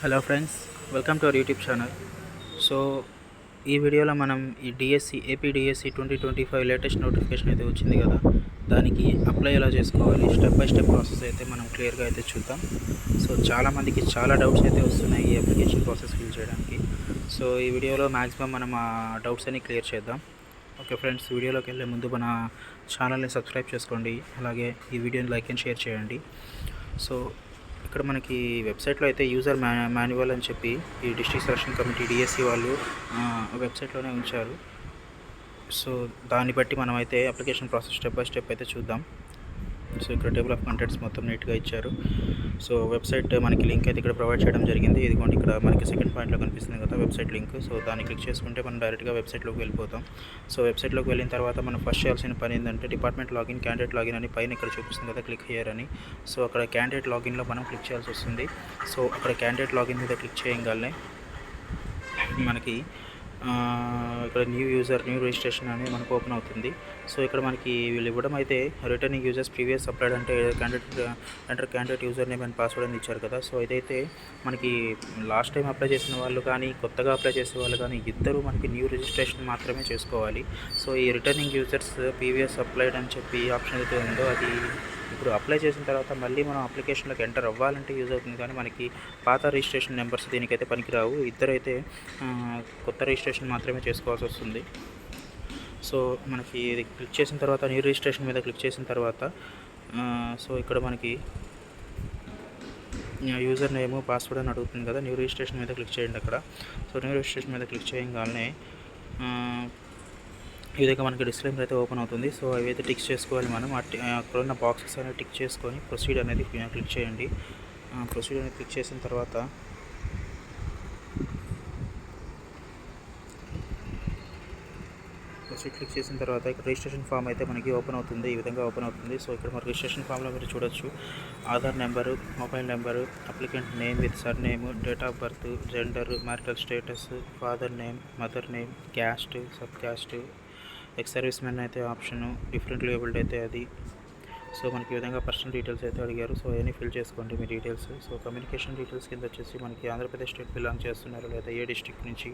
Hello friends, welcome to our YouTube channel. So ఈ వీడియోలో మనం ఈ DSC AP DSC 2025 latest notification అయితే వచ్చింది కదా, దానికి అప్లై ఎలా చేసుకోవాలి స్టెప్ బై స్టెప్ ప్రాసెస్ అయితే మనం క్లియర్గా అయితే చూద్దాం. సో చాలామందికి చాలా డౌట్స్ అయితే వస్తున్నాయి ఈ అప్లికేషన్ ప్రాసెస్ ఫిల్ చేయడానికి. సో ఈ వీడియోలో మ్యాక్సిమం మనం ఆ డౌట్స్ అన్ని క్లియర్ చేద్దాం. ఓకే ఫ్రెండ్స్, వీడియోలోకి వెళ్ళే ముందు మన ఛానల్ని సబ్స్క్రైబ్ చేసుకోండి, అలాగే ఈ వీడియోని లైక్ అండ్ షేర్ చేయండి. సో ఇక్కడ మనకి వెబ్సైట్లో అయితే యూజర్ మాన్యువల్ అని చెప్పి ఈ డిస్ట్రిక్ట్ సెలక్షన్ కమిటీ డిఎస్సి వాళ్ళు వెబ్సైట్లోనే ఉంచారు. సో దాన్ని బట్టి మనం అయితే application process step by step అయితే చూద్దాం. సో ఇక్కడ టేబుల్ ఆఫ్ కంటెంట్స్ మొత్తం నీట్గా ఇచ్చారు. సో వెబ్సైట్ మనకి లింక్ అయితే ఇక్కడ ప్రొవైడ్ చేయడం జరిగింది. ఇదిగోండి, ఇక్కడ మనకి సెకండ్ పాయింట్లో కనిపిస్తుంది కదా వెబ్సైట్ లింక్. సో దాన్ని క్లిక్ చేసుకుంటే మనం డైరెక్ట్గా వెబ్సైట్లోకి వెళ్ళిపోతాం. సో వెబ్సైట్లోకి వెళ్ళిన తర్వాత మనం ఫస్ట్ చేయాల్సిన పని ఏంటంటే డిపార్ట్మెంట్ లాగిన్, క్యాండిడేట్ లాగిన్ అని పైన ఇక్కడ చూపిస్తుంది కదా, క్లిక్ హియర్ అని. సో అక్కడ క్యాండిడేట్ లాగిన్లో మనం క్లిక్ చేయాల్సి వస్తుంది. సో అక్కడ క్యాండిడేట్ లాగిన్ మీద క్లిక్ చేయగానే మనకి ఇక్కడ న్యూ రిజిస్ట్రేషన్ అనేది మనకు ఓపెన్ అవుతుంది. సో ఇక్కడ మనకి వీళ్ళు ఇవ్వడం అయితే రిటర్నింగ్ యూజర్స్ ప్రీవియస్ అప్లైడ్ అంటే candidate user name and password అని ఇచ్చారు కదా. సో ఇదైతే మనకి లాస్ట్ టైం అప్లై చేసిన వాళ్ళు కానీ కొత్తగా అప్లై చేసే వాళ్ళు కానీ ఇద్దరు మనకి న్యూ రిజిస్ట్రేషన్ మాత్రమే చేసుకోవాలి. సో ఈ రిటర్నింగ్ యూజర్స్ ప్రీవియస్ అప్లైడ్ అని చెప్పి ఆప్షన్ అయితే ఉందో అది ఇప్పుడు అప్లై చేసిన తర్వాత మళ్ళీ మనం అప్లికేషన్లోకి ఎంటర్ అవ్వాలంటే యూజ్ అవుతుంది, కానీ మనకి పాత రిజిస్ట్రేషన్ నెంబర్స్ దీనికైతే పనికిరావు. ఇద్దరైతే కొత్త రిజిస్ట్రేషన్ మాత్రమే చేసుకోవాల్సి వస్తుంది. సో మనకి ఇది క్లిక్ చేసిన తర్వాత న్యూ రిజిస్ట్రేషన్ మీద క్లిక్ చేసిన తర్వాత సో ఇక్కడ మనకి యూజర్ నేమ్ పాస్వర్డ్ అని అడుగుతుంది కదా, న్యూ రిజిస్ట్రేషన్ మీద క్లిక్ చేయండి అక్కడ. సో న్యూ రిజిస్ట్రేషన్ మీద క్లిక్ చేయగానే ఈ విధంగా మనకి డిస్క్లైమర్ అయితే ఓపెన్ అవుతుంది. సో అవైతే టిక్ చేసుకోవాలి మనం. అక్కడ ఉన్న బాక్సెస్ అనేది టిక్ చేసుకొని ప్రొసీడ్ అనేది క్లిక్ చేయండి. ప్రొసీడ్ అనేది క్లిక్ చేసిన తర్వాత క్లిక్ చేసిన తర్వాత ఇక్కడ రిజిస్ట్రేషన్ ఫామ్ అయితే మనకి ఓపెన్ అవుతుంది. ఈ విధంగా ఓపెన్ అవుతుంది. సో ఇక్కడ మన రిజిస్ట్రేషన్ ఫామ్లో మీరు చూడొచ్చు Aadhaar number, mobile number, applicant name with sir name, date of birth, gender, marital status, father name, mother name, caste, sub caste, ex service man అయితే ఆప్షను, డిఫరెంట్లీ ఏబుల్డ్ అయితే అది. సో మనకి ఈ విధంగా పర్సనల్ డీటెయిల్స్ అయితే అడిగారు. సో అవన్నీ fill చేసుకోండి మీ డీటెయిల్స్. సో కమ్యూనికేషన్ డీటెయిల్స్ కింద వచ్చేసి మనకి ఆంధ్రప్రదేశ్ స్టేట్ బిలాంగ్ చేస్తున్నారు లేదా ఏ డిస్ట్రిక్ట్ నుంచి,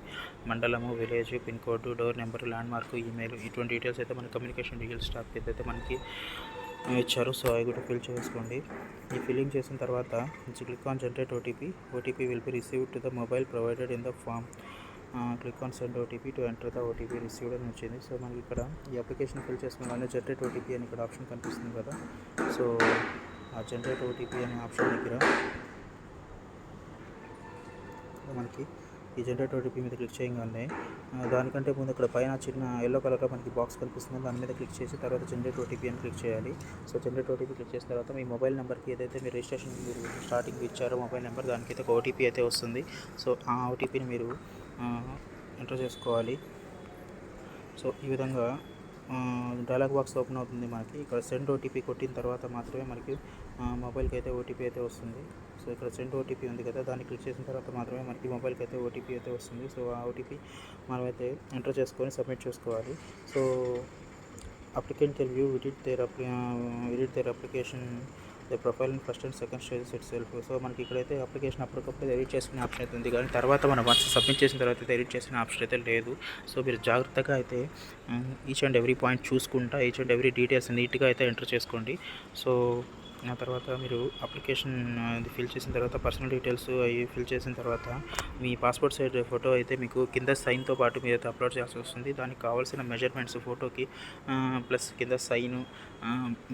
మండలము, village, pin code, door number, land mark, email, ఇటువంటి డీటెయిల్స్ అయితే మన కమ్యూనికేషన్ డీటెయిల్స్ స్టాఫ్ కింద అయితే మనకి ఇచ్చారు. సో అవి కూడా ఫిల్ చేసుకోండి. ఈ ఫిల్లింగ్ చేసిన తర్వాత click on generate OTP will be received to the mobile provided in the form. Click on send OTP to enter the OTP received అని వచ్చింది. సో మనకి ఇక్కడ ఈ అప్లికేషన్ ఫిల్ చేసుకున్న జనరేట్ ఓటీపీ అని ఇక్కడ ఆప్షన్ కనిపిస్తుంది కదా. సో ఆ జనరేట్ ఓటీపీ అనే ఆప్షన్ దగ్గర మనకి ఈ జనరేట్ ఓటీపీ మీద క్లిక్ చేయగానే దానికంటే ముందు ఇక్కడ పైన చిన్న ఎల్లో కలర్లో మనకి బాక్స్ కనిపిస్తుంది, దాని మీద క్లిక్ చేసి తర్వాత జనరేట్ ఓటీపీ అని క్లిక్ చేయాలి. సో జనరేట్ ఓటీపీ క్లిక్ చేసిన తర్వాత మీ మొబైల్ నెంబర్కి ఏదైతే మీరు రిజిస్ట్రేషన్ మీరు స్టార్టింగ్ ఇచ్చారో మొబైల్ నెంబర్, దానికైతే ఒక ఓటీపీ అయితే వస్తుంది. సో ఆ ఓటీపీని మీరు ఎంటర్ చేసుకోవాలి. సో ఈ విధంగా డైలాగ్ బాక్స్ ఓపెన్ అవుతుంది మనకి. ఇక్కడ సెండ్ ఓటీపీ కొట్టిన తర్వాత మాత్రమే మనకి మొబైల్కి అయితే ఓటీపీ అయితే వస్తుంది. సో ఇక్కడ సెండ్ ఓటీపీ ఉంది కదా, దాన్ని క్లిక్ చేసిన తర్వాత మాత్రమే మనకి మొబైల్కి అయితే ఓటీపీ అయితే వస్తుంది. సో ఆ ఓటీపీ మనమైతే ఎంటర్ చేసుకొని సబ్మిట్ చేసుకోవాలి. So applicant can view edit their application the profile in first and second stages it self. So మనకి ఇక్కడైతే అప్లికేషన్ అప్పటికప్పుడు ఎడిట్ చేసుకునే ఆప్షన్ అయితే ఉంది, కానీ తర్వాత మనం వన్స్ సబ్మిట్ చేసిన తర్వాత అయితే ఎడిట్ చేసిన ఆప్షన్ అయితే లేదు. సో మీరు జాగ్రత్తగా అయితే ఈచ్ అండ్ ఎవ్రీ పాయింట్ చూసుకుంటా ఈచ్ అండ్ ఎవ్రీ డీటెయిల్స్ నీట్గా అయితే ఎంటర్ చేసుకోండి. సో ఆ తర్వాత మీరు అప్లికేషన్ అది ఫిల్ చేసిన తర్వాత పర్సనల్ డీటెయిల్స్ అవి ఫిల్ చేసిన తర్వాత మీ పాస్పోర్ట్ సైజ్ ఫోటో అయితే మీకు కింద సైన్తో పాటు మీరు అయితే అప్లోడ్ చేయాల్సి వస్తుంది. దానికి కావాల్సిన మెజర్మెంట్స్ ఫోటోకి ప్లస్ కింద సైను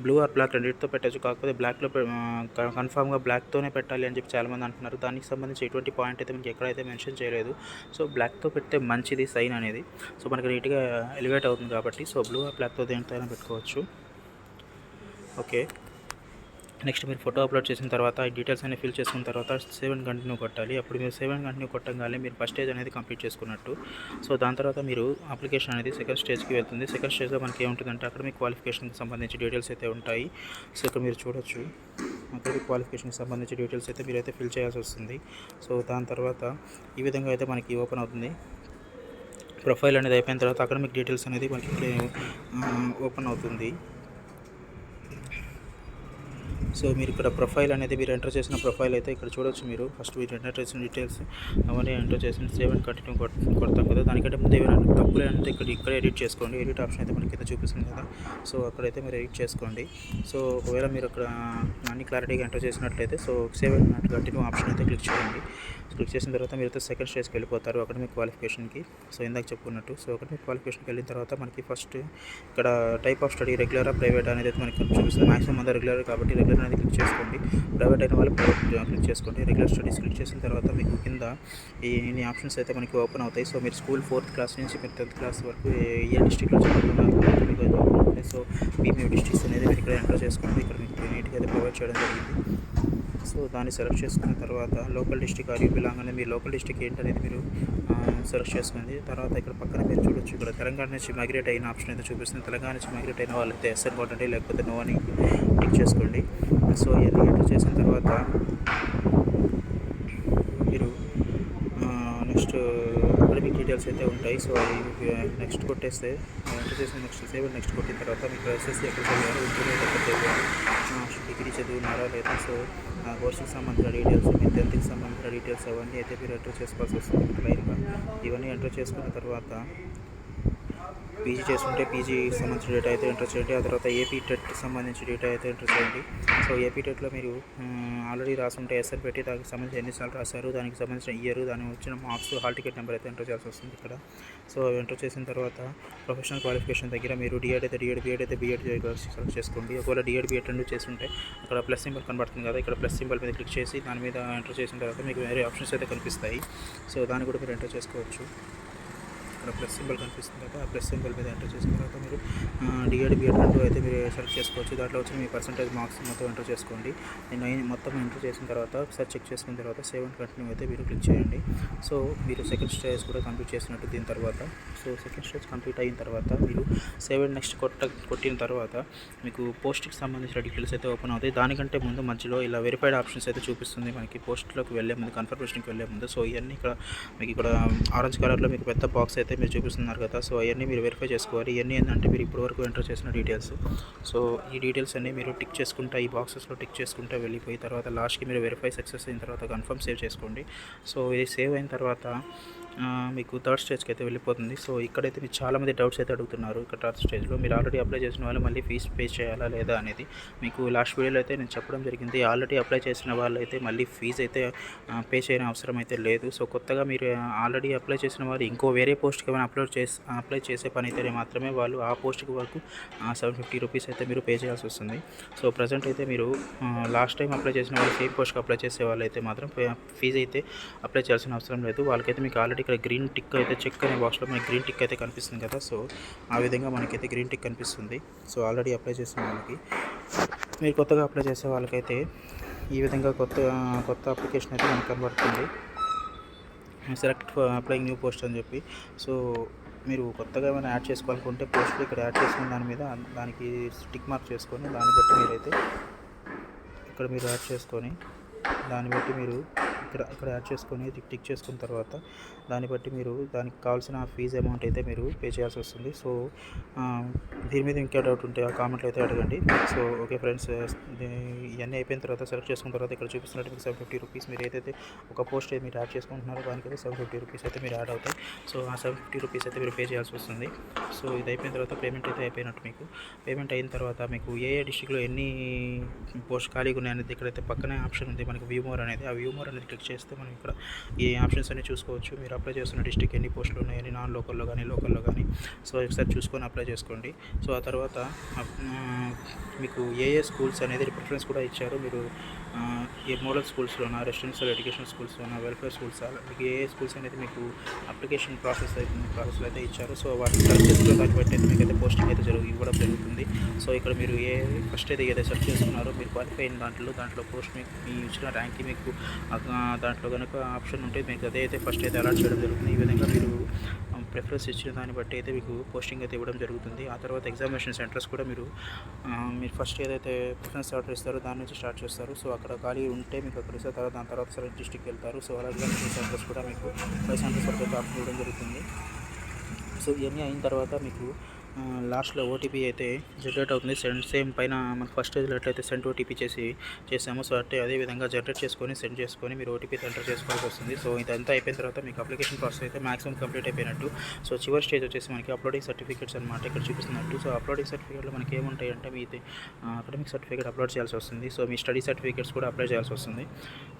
బ్లూ ఆర్ బ్లాక్ రెండింటితో పెట్టచ్చు, కాకపోతే బ్లాక్లో కన్ఫామ్గా బ్లాక్తోనే పెట్టాలి అని చెప్పి చాలామంది అంటున్నారు. దానికి సంబంధించి ఎటువంటి పాయింట్ అయితే మీకు ఎక్కడైతే మెన్షన్ చేయలేదు. సో బ్లాక్తో పెడితే మంచిది సైన్ అనేది. సో మనకి నీట్గా ఎలివేట్ అవుతుంది కాబట్టి సో బ్లూ ఆర్ బ్లాక్తో దేనితో అయినా పెట్టుకోవచ్చు. ఓకే, నెక్స్ట్ మీరు ఫోటో అప్లోడ్ చేసిన తర్వాత ఈ డీటెయిల్స్ అన్ని ఫిల్ చేసుకున్న తర్వాత సేవ్ అండ్ కంటిన్యూ కొట్టాలి. అప్పుడు మీరు సేవ్ అండ్ కంటిన్యూ కొట్టగానే మీరు ఫస్ట్ స్టేజ్ అనేది కంప్లీట్ చేసుకున్నట్టు. సో దాని తర్వాత మీరు అప్లికేషన్ అనేది సెకండ్ స్టేజ్కి వెళ్తుంది. సెకండ్ స్టేజ్లో మనకి ఏముంటుందంటే అక్కడ మీ క్వాలిఫికేషన్కి సంబంధించి డీటెయిల్స్ అయితే ఉంటాయి. సో ఇక్కడ మీరు చూడొచ్చు అక్కడ క్వాలిఫికేషన్కి సంబంధించి డీటెయిల్స్ అయితే మీరైతే ఫిల్ చేయాల్సి వస్తుంది. సో దాని తర్వాత ఈ విధంగా అయితే మనకి ఓపెన్ అవుతుంది. ప్రొఫైల్ అనేది అయిపోయిన తర్వాత అకాడమిక్ డీటెయిల్స్ అనేది మనకి ఓపెన్ అవుతుంది. సో మీరు ఇక్కడ ప్రొఫైల్ అనేది మీరు ఎంటర్ చేసిన ప్రొఫైల్ అయితే ఇక్కడ చూడొచ్చు. మీరు ఫస్ట్ మీరు ఎంటర్ చేసిన డీటెయిల్స్ అవన్నీ ఎంటర్ చేసిన సేవ్ అండ్ కంటిన్యూ కొడతాం కదా. దానికంటే ముందు ఏమైనా తప్పులే అంటే ఇక్కడ ఎడిట్ చేసుకోండి. ఎడిట్ ఆప్షన్ అయితే మనకి అయితే చూపిస్తుంది కదా. సో అక్కడైతే మీరు ఎడిట్ చేసుకోండి. సో ఒకవేళ మీరు అక్కడ అన్ని క్లారిటీగా ఎంటర్ చేసినట్లయితే so save and continue option అయితే క్లిక్ చేయండి. క్లిక్ చేసిన తర్వాత మీరు అయితే సెకండ్ స్టేజ్కి వెళ్ళిపోతారు అకాడమిక్ క్వాలిఫికేషన్కి. సో ఇందాక చెప్పుకున్నట్టు సో అకాడమిక్ క్వాలిఫికేషన్కి వెళ్ళిన తర్వాత మనకి ఫస్ట్ ఇక్కడ type of study regular private అనేది అయితే మనకి చూపిస్తుంది. మాక్సిమం అంతా రెగ్యులర్ కాబట్టి రెగ్యులర్ అనేది క్లిక్ చేసుకోండి. ప్రైవేట్ అయిన వాళ్ళు ప్రైవేట్ క్లిక్ చేసుకోండి. రెగ్యులర్ స్టడీస్ క్లిక్ చేసిన తర్వాత మీకు కింద ఇన్ని ఆప్షన్స్ అయితే మనకి ఓపెన్ అవుతాయి. సో మీరు స్కూల్ 4th క్లాస్ నుంచి మీరు 10th క్లాస్ వరకు ఏ డిస్ట్రిక్ట్లో చదువుతున్నారు మీకు ఓపెన్ అవుతాయి. సో మీ డిస్ట్రిక్ట్స్ అనేది మీరు ఇక్కడ ఎంటర్ చేసుకోండి. ఇక్కడ మీకు నీట్గా అయితే ప్రొవైడ్ చేయడం జరిగింది. సో దాన్ని సెలెక్ట్ చేసుకున్న తర్వాత local district are you belong అనేది మీ లోకల్ డిస్ట్రిక్ట్ ఏంటనేది మీరు సెలెక్ట్ చేసుకోండి. తర్వాత ఇక్కడ పక్కన మీరు చూడొచ్చు. ఇక్కడ తెలంగాణ నుంచి మైగ్రేట్ అయిన ఆప్షన్ అయితే చూపిస్తుంది. తెలంగాణ నుంచి మైగ్రేట్ అయిన వాళ్ళైతే ఎస్ అని కొట్టండి, లేకపోతే నో అని టిక్ చేసుకోండి. సో ఇవన్నీ ఎంటర్ చేసిన తర్వాత మీరు నెక్స్ట్ అకాడమిక్ డీటెయిల్స్ అయితే ఉంటాయి. సో అవి నెక్స్ట్ కొట్టేస్తే ఎంటర్ చేసిన నెక్స్ట్ సేవ్ నెక్స్ట్ కొట్టిన తర్వాత మీకు ఎస్ఎస్సీ ఎక్కడ చదివారు, ఇంటర్మీడియట్ ఎక్కడ చదివారు, డిగ్రీ చదివినారా లేదా, సో కోర్సుకి సంబంధించిన డీటెయిల్స్, మీ 10th సంబంధించిన డీటెయిల్స్ అవన్నీ అయితే మీరు ఎంటర్ చేసుకోవాల్సి వస్తుంది లైన్గా. ఇవన్నీ ఎంటర్ చేసుకున్న తర్వాత పీజీ చేస్తుంటే పీజీ సంబంధించిన డేటా అయితే ఎంటర్ చేయండి. ఆ తర్వాత ఏపీ టెట్ సంబంధించిన డేటా అయితే ఎంటర్ చేయండి. సో ఏపీ టెట్లో మీరు ఆల్రెడీ రాసుంటే ఎస్ఆర్ పెట్టి దానికి సంబంధించి ఎన్నిసార్లు రాశారు, దానికి సంబంధించిన ఇయర్, దానికి వచ్చిన మార్క్స్, హాల్ టికెట్ నెంబర్ అయితే ఎంటర్ చేయాల్సి వస్తుంది ఇక్కడ. సో ఎంటర్ చేసిన తర్వాత ప్రొఫెషనల్ క్వాలిఫికేషన్ దగ్గర మీరు డిఎడ్ అయితే డిఎడ్, బీఎడ్ అయితే బీఎడ్ సెలెక్ట్ చేసుకోండి. ఒకవేళ డిఎడ్ బీఎడ్ రెండు చేస్తుంటే అక్కడ ప్లస్ సింబల్ కనబడుతుంది కదా, ఇక్కడ ప్లస్ సింబల్ మీద క్లిక్ చేసి దాని మీద ఎంటర్ చేసిన తర్వాత మీకు వేరే ఆప్షన్స్ అయితే కనిపిస్తాయి. సో దాన్ని కూడా మీరు ఎంటర్ చేసుకోవచ్చు. ఇక్కడ ప్లస్ సింబల్ కనిపిస్తుంది కదా, ఆ ప్లస్ సింబల్ మీద ఎంటర్ చేసిన తర్వాత మీరు డిఎడ్ బీఎడ్ రెండు అయితే మీరు సెలెక్ట్ చేసుకోవచ్చు. దాంట్లో వచ్చి మీ పర్సంటేజ్ మార్క్స్ మొత్తం ఎంటర్ చేసుకోండి. నేను మొత్తం ఎంటర్ చేసిన తర్వాత ఒకసారి చెక్ చేసుకున్న తర్వాత సేవ్ అండ్ కంటిన్యూ అయితే మీరు క్లిక్ చేయండి. సో మీరు సెకండ్ స్టేజ్ కూడా కంప్లీట్ చేసినట్టు దీని తర్వాత. సో సెకండ్ స్టేజ్ కంప్లీట్ అయిన తర్వాత మీరు సేవ్ అండ్ నెక్స్ట్ కొట్టిన తర్వాత మీకు పోస్ట్కి సంబంధించిన డీటెయిల్స్ అయితే ఓపెన్ అవుతాయి. దానికంటే ముందు మధ్యలో ఇలా వెరిఫైడ్ ఆప్షన్స్ అయితే చూపిస్తుంది మనకి పోస్ట్లోకి వెళ్ళే ముందు, కన్ఫర్మేషన్కి వెళ్ళే ముందు. సో ఇవన్నీ ఇక్కడ మీకు ఇక్కడ ఆరెంజ్ కలర్లో మీకు పెద్ద బాక్స్ అయితే మీరు చూపిస్తున్నారు కదా. సో అవన్నీ మీరు వెరిఫై చేసుకోవాలి. ఇవన్నీ ఏంటంటే మీరు ఇప్పటివరకు ఎంటర్ చేసిన డీటెయిల్స్. సో ఈ డీటెయిల్స్ అన్నీ మీరు టిక్ చేసుకుంటా ఈ బాక్సెస్లో టిక్ చేసుకుంటూ వెళ్ళిపోయి తర్వాత లాస్ట్కి మీరు వెరిఫై సక్సెస్ అయిన తర్వాత కన్ఫర్మ్ సేవ్ చేసుకోండి. సో ఇది సేవ్ అయిన తర్వాత మీకు థర్డ్ స్టేజ్కి అయితే వెళ్ళిపోతుంది. సో ఇక్కడైతే మీరు చాలామంది డౌట్స్ అయితే అడుగుతున్నారు. ఇక్కడ థర్డ్ స్టేజ్లో మీరు ఆల్రెడీ అప్లై చేసిన వాళ్ళు మళ్ళీ ఫీజు పే చేయాలా లేదా అనేది మీకు లాస్ట్ వీడియోలో అయితే నేను చెప్పడం జరిగింది. ఆల్రెడీ అప్లై చేసిన వాళ్ళు అయితే మళ్ళీ ఫీజు అయితే పే చేయని అవసరం అయితే లేదు. సో కొత్తగా మీరు ఆల్రెడీ అప్లై చేసిన వాళ్ళు ఇంకో వేరే పోస్ట్కి ఏమైనా అప్లై చేసే పని అయితేనే మాత్రమే వాళ్ళు ఆ పోస్ట్కి వరకు 750 రూపీస్ అయితే మీరు పే చేయాల్సి వస్తుంది. సో ప్రజెంట్ అయితే మీరు లాస్ట్ టైం అప్లై చేసిన వాళ్ళు సేమ్ పోస్ట్కి అప్లై చేసే వాళ్ళు అయితే మాత్రం ఫీజు అయితే అప్లై చేయాల్సిన అవసరం లేదు. వాళ్ళకైతే మీకు ఆల్రెడీ ఇక్కడ గ్రీన్ టిక్ అయితే చెక్ అనే బాక్స్లో మనకి గ్రీన్ టిక్ అయితే కనిపిస్తుంది కదా. సో ఆ విధంగా మనకైతే గ్రీన్ టిక్ కనిపిస్తుంది. సో ఆల్రెడీ అప్లై చేసిన వాళ్ళకి. మీరు కొత్తగా అప్లై చేసే వాళ్ళకైతే ఈ విధంగా కొత్త అప్లికేషన్ అయితే మనకు కనబడుతుంది. సెలెక్ట్ అప్లైయింగ్ న్యూ పోస్ట్ అని చెప్పి. సో మీరు కొత్తగా ఏమైనా యాడ్ చేసుకోవాలనుకుంటే పోస్ట్ ఇక్కడ యాడ్ చేసుకున్న దాని మీద దానికి టిక్ మార్క్ చేసుకొని దాన్ని బట్టి మీరైతే ఇక్కడ మీరు యాడ్ చేసుకొని దాన్ని బట్టి మీరు ఇక్కడ యాడ్ చేసుకొని టిక్ చేసుకున్న తర్వాత దాన్ని బట్టి మీరు దానికి కావాల్సిన ఫీజు అమౌంట్ అయితే మీరు పే చేయాల్సి వస్తుంది. సో దీని మీద ఇంకా డౌట్ ఉంటే ఆ కామెంట్లో అయితే అడగండి. సో ఓకే ఫ్రెండ్స్, ఇవన్నీ అయిపోయిన తర్వాత సెలెక్ట్ చేసుకున్న తర్వాత ఇక్కడ చూపిస్తున్నట్టు మీకు 750 రూపీస్ మీరు ఏదైతే ఒక పోస్ట్ మీరు యాడ్ చేసుకుంటున్నారో దానికైతే 750 రూపీస్ అయితే మీరు యాడ్ అవుతాయి. సో ఆ 750 రూపీస్ అయితే మీరు పే చేయాల్సి వస్తుంది. సో ఇది అయిపోయిన తర్వాత పేమెంట్ అయితే అయిపోయినట్టు. మీకు పేమెంట్ అయిన తర్వాత మీకు ఏ డిస్ట్రిక్ట్లో ఎన్ని పోస్ట్ ఖాళీగా ఉన్నాయనేది ఇక్కడైతే పక్కనే ఆప్షన్ ఉంది మనకి వ్యూ మోర్ అనేది. ఆ వ్యూ మోర్ అనేది క్లిక్ చేస్తే మనం ఇక్కడ ఈ ఆప్షన్స్ అన్ని చూసుకోవచ్చు. మీరు అప్లై చేస్తున్న డిస్ట్రిక్ట్ ఎన్ని పోస్టులు ఉన్నాయని నాన్ లోకల్లో కానీ లోకల్లో కానీ. సో ఒకసారి చూసుకొని అప్లై చేసుకోండి. సో ఆ తర్వాత మీకు ఏ స్కూల్స్ అనేది ప్రిఫరెన్స్ కూడా ఇచ్చారు. మీరు ఏ మోడల్ స్కూల్స్లోనా, రెసిడెన్షియల్ ఎడ్యుకేషన్ స్కూల్స్లోనా, వెల్ఫేర్ స్కూల్స్, మీకు ఏ స్కూల్స్ అనేది మీకు అప్లికేషన్ ప్రాసెస్లో అయితే ఇచ్చారు. సో వాటిని సెలెక్ట్ చేసుకున్న దాన్ని బట్టి అయితే మీకు అయితే పోస్టింగ్ అయితే ఇవ్వడం జరుగుతుంది. సో ఇక్కడ మీరు ఫస్ట్ అయితే ఏదైతే సెలెక్ట్ చేసుకున్నారో మీరు క్వాలిఫై అయిన దాంట్లో పోస్ట్ మీకు మీ ఇచ్చిన ర్యాంక్కి మీకు దాంట్లో కనుక ఆప్షన్ ఉంటే మీకు అదే అయితే ఫస్ట్ అయితే అలాట్ చేయడం జరుగుతుంది. ఈ విధంగా మీరు ప్రిఫరెన్స్ ఇచ్చిన దాన్ని బట్టి అయితే మీకు పోస్టింగ్ అయితే ఇవ్వడం జరుగుతుంది. ఆ తర్వాత ఎగ్జామినేషన్ సెంటర్స్ కూడా మీరు ఫస్ట్ ఏదైతే ప్రిఫరెన్స్ ఆర్డర్ ఇస్తారో దాని నుంచి స్టార్ట్ చేస్తారు. సో అక్కడ ఖాళీ ఉంటే మీకు అక్కడ ఇస్తారు. తర్వాత దాని తర్వాత సెలెక్ట్ డిస్ట్రిక్ట్కి వెళ్తారు. సో అలా ఎగ్జామినేషన్ సెంటర్స్ కూడా మీకు 5 సెంటర్స్ వరకు అయితే ఆప్షన్ ఇవ్వడం జరుగుతుంది. సో ఇవన్నీ అయిన తర్వాత మీకు లాస్ట్లో ఓటీపీ అయితే జనరేట్ అవుతుంది. సేమ్ పైన మనకు ఫస్ట్ స్టేజ్లో ఎట్లయితే సెండ్ ఓటీపీ చేసామో సో అంటే అదే విధంగా జనరేట్ చేసుకొని సెండ్ చేసుకొని మీరు ఓటీపీ ఎంటర్ చేసుకోవాల్సి వస్తుంది. సో ఇదంతా అయిపోయిన తర్వాత మీకు అప్లికేషన్ ప్రాసెస్ అయితే మాక్సిమం కంప్లీట్ అయిపోయినట్టు. సో చివరి స్టేజ్ వచ్చేసి మనకి అప్లోడింగ్ సర్టిఫికేట్స్ అనమాట ఇక్కడ చూపిస్తున్నట్టు. సో అప్లోడింగ్ సర్టిఫికేట్లో మనకి ఏముంటాయి అంటే మీ అకాడమిక్ సర్టిఫికేట్ అప్లోడ్ చేయాల్సి వస్తుంది. సో మీ స్టడీ సర్టిఫికేట్స్ కూడా అప్లై చేయాల్సి వస్తుంది.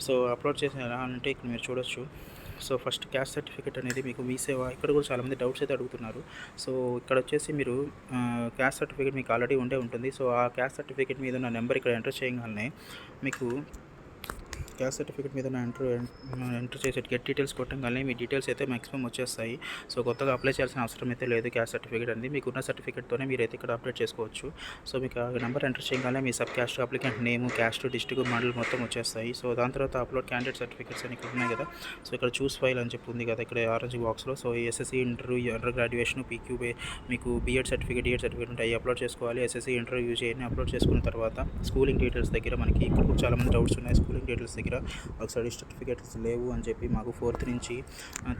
సో అప్లోడ్ చేసిన ఎలా అంటే ఇక్కడ మీరు చూడొచ్చు. సో ఫస్ట్ క్యాస్ట్ సర్టిఫికేట్ అనేది మీకు మీ సేవ ఇక్కడ కూడా చాలామంది డౌట్స్ అయితే అడుగుతున్నారు. సో ఇక్కడ వచ్చేసి మీరు క్యాస్ట్ సర్టిఫికేట్ మీకు ఆల్రెడీ ఉంటుంది. సో ఆ క్యాస్ట్ సర్టిఫికేట్ మీద ఉన్న నెంబర్ ఇక్కడ ఎంటర్ చేయగానే మీకు క్యాస్ట్ సర్టిఫికేట్ మీద ఎంటర్ చేసే గెట్ డీటెయిల్స్ కొట్టగానే మీ డీటెయిల్స్ అయితే మాక్సిమం వచ్చేస్తాయి. సో కొత్తగా అప్లై చేయాల్సిన అవసరం అయితే లేదు. క్యాస్ట్ సర్టిఫికేట్ అనేది మీకు ఉన్న సర్టిఫికేట్తోనే మీరైతే ఇక్కడ అప్డేట్ చేసుకోవచ్చు. సో మీకు ఆ నెంబర్ ఎంటర్ చేయగానే మీ sub caste applicant name, caste, district, mandal మొత్తం వచ్చేస్తాయి. సో దాని తర్వాత అప్లోడ్ క్యాండిడేట్ సర్టిఫికేట్స్ అని ఇక్కడ ఉన్నాయి కదా. సో ఇక్కడ చూస్ ఫైల్ అని చెప్పి ఉంది కదా ఇక్కడ ఆరెంజ్ బాక్స్లో. So SSC inter, under graduation, PQB, మీకు బీఎడ్ సర్టిఫికేట్, డిఎడ్ సర్టిఫికేట్ ఉంటాయి అప్లోడ్ చేసుకోవాలి. ఎస్ఎస్సి ఇంటర్ యూజీని అప్లోడ్ చేసుకున్న తర్వాత స్కూలింగ్ డీటెయిల్స్ దగ్గర మనకి ఇక్కడ కూడా చాలామంది డౌట్స్ ఉన్నాయి. స్కూలింగ్ డీటెయిల్స్ దగ్గర ఒక స్టడీ సర్టిఫికేట్స్ లేవు అని చెప్పి, మాకు 4th నుంచి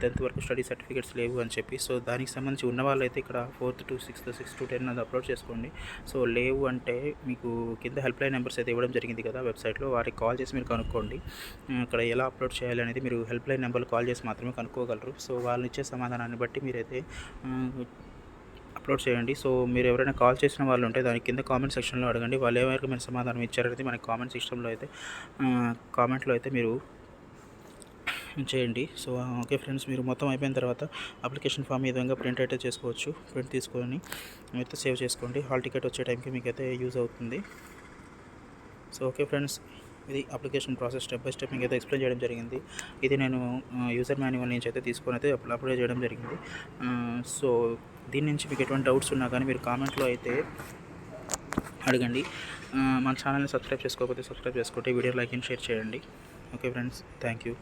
10th వరకు స్టడీ సర్టిఫికేట్స్ లేవు అని చెప్పి. సో దానికి సంబంధించి ఉన్న వాళ్ళైతే ఇక్కడ 4th to 6th, 6th to 10 అది అప్లోడ్ చేసుకోండి. సో లేవు అంటే మీకు కింద హెల్ప్ లైన్ నెంబర్స్ అయితే ఇవ్వడం జరిగింది కదా వెబ్సైట్లో, వారికి కాల్ చేసి మీరు కనుక్కోండి. ఇక్కడ ఎలా అప్లోడ్ చేయాలి అనేది మీరు హెల్ప్ లైన్ నెంబర్లు కాల్ చేసి మాత్రమే కనుక్కోగలరు. సో వాళ్ళు ఇచ్చే సమాధానాన్ని బట్టి మీరైతే అప్లోడ్ చేయండి. సో మీరు ఎవరైనా కాల్ చేసిన వాళ్ళు ఉంటే దాని కింద కామెంట్ సెక్షన్లో అడగండి. వాళ్ళు ఏ వరకు మీరు సమాధానం ఇచ్చారనేది మనకి కామెంట్ సెక్షన్లో అయితే కామెంట్లో అయితే మీరు చేయండి. సో ఓకే ఫ్రెండ్స్, మీరు మొత్తం అయిపోయిన తర్వాత అప్లికేషన్ ఫామ్ ఈ విధంగా ప్రింట్ అయితే చేసుకోవచ్చు. ప్రింట్ తీసుకొని అయితే సేవ్ చేసుకోండి. హాల్ టికెట్ వచ్చే టైంకి మీకు అయితే యూజ్ అవుతుంది. సో ఓకే ఫ్రెండ్స్, ఇది application process step by step మీకు అయితే ఎక్స్ప్లెయిన్ చేయడం జరిగింది. ఇది నేను యూజర్ మాన్యువల్ నుంచి అయితే తీసుకొని అయితే అప్లోడ్ చేయడం జరిగింది. సో దీని నుంచి మీకు ఎటువంటి డౌట్స్ ఉన్నా కానీ మీరు కామెంట్లో అయితే అడగండి. మన ఛానల్ని సబ్స్క్రైబ్ చేసుకోకపోతే సబ్స్క్రైబ్ చేసుకోండి. వీడియో లైక్ అండ్ షేర్ చేయండి. Okay friends, thank you.